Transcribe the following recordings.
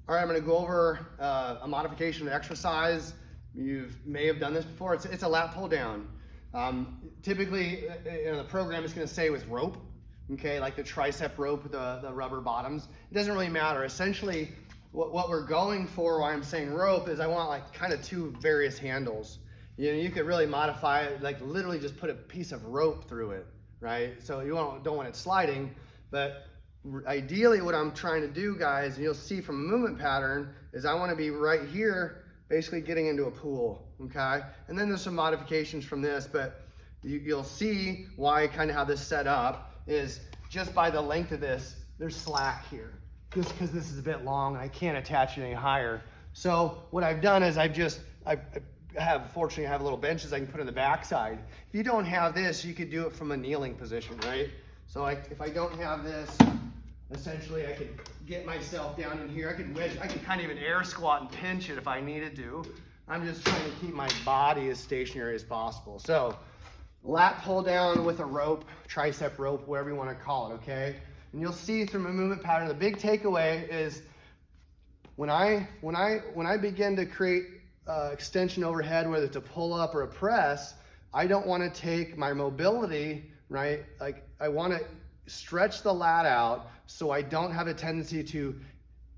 All right, I'm gonna go over a modification of exercise. You may have done this before. It's a lat pull down. Typically, the program is gonna say with rope, okay, like the tricep rope with the rubber bottoms. It doesn't really matter. Essentially, what we're going for, why I'm saying rope, is I want like kind of two various handles. You could really modify it, like literally just put a piece of rope through it, right? So you don't want it sliding, but ideally what I'm trying to do, guys, and you'll see from a movement pattern, is I want to be right here, basically getting into a pool, okay? And then there's some modifications from this, but you'll see why I kind of have this set up is just by the length of this, there's slack here. Just because this is a bit long and I can't attach it any higher. So what I've done is fortunately I have little benches I can put on the backside. If you don't have this, you could do it from a kneeling position, right? So if I don't have this, essentially I could get myself down in here. I could kind of even air squat and pinch it if I needed to. I'm just trying to keep my body as stationary as possible. So lat pull down with a rope, tricep rope, whatever you want to call it, okay? And you'll see through my movement pattern, the big takeaway is when I begin to create extension overhead, whether it's a pull up or a press, I don't want to take my mobility, right? Like I want to stretch the lat out so I don't have a tendency to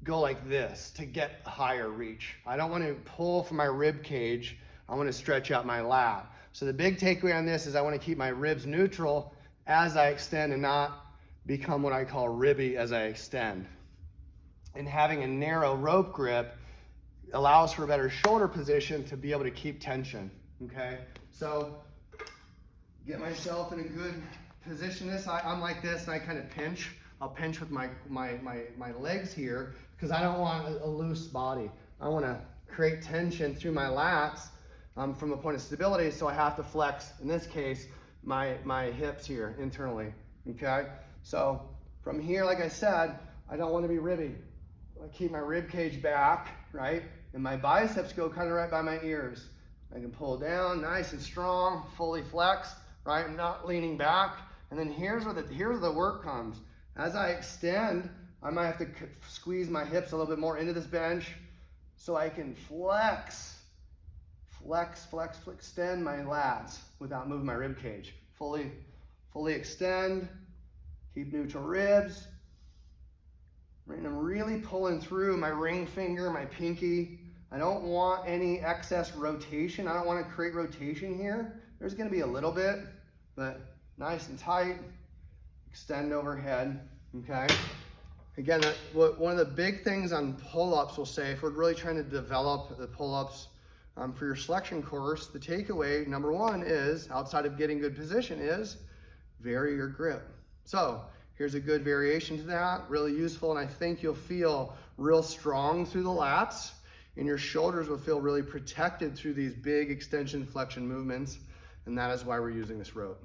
go like this to get higher reach. I don't want to pull from my rib cage. I want to stretch out my lat. So the big takeaway on this is I want to keep my ribs neutral as I extend and not become what I call ribby as I extend. And having a narrow rope grip allows for a better shoulder position to be able to keep tension, okay? So get myself in a good position. I'm like this and I kind of pinch. I'll pinch with my legs here because I don't want a loose body. I want to create tension through my lats from a point of stability, so I have to flex, in this case, my hips here internally, okay? So from here, like I said, I don't want to be ribby. I keep my rib cage back, right? And my biceps go kind of right by my ears. I can pull down nice and strong, fully flexed, right? I'm not leaning back. And then here's where the work comes. As I extend, I might have to squeeze my hips a little bit more into this bench so I can extend my lats without moving my rib cage. Fully extend, keep neutral ribs. Right, and I'm really pulling through my ring finger, my pinky. I don't want any excess rotation. I don't want to create rotation here. There's going to be a little bit, but nice and tight. Extend overhead, okay? Again, one of the big things on pull-ups, we'll say, if we're really trying to develop the pull-ups for your selection course, the takeaway, number one is, outside of getting good position, is vary your grip. So here's a good variation to that, really useful, and I think you'll feel real strong through the lats, and your shoulders will feel really protected through these big extension flexion movements, and that is why we're using this rope.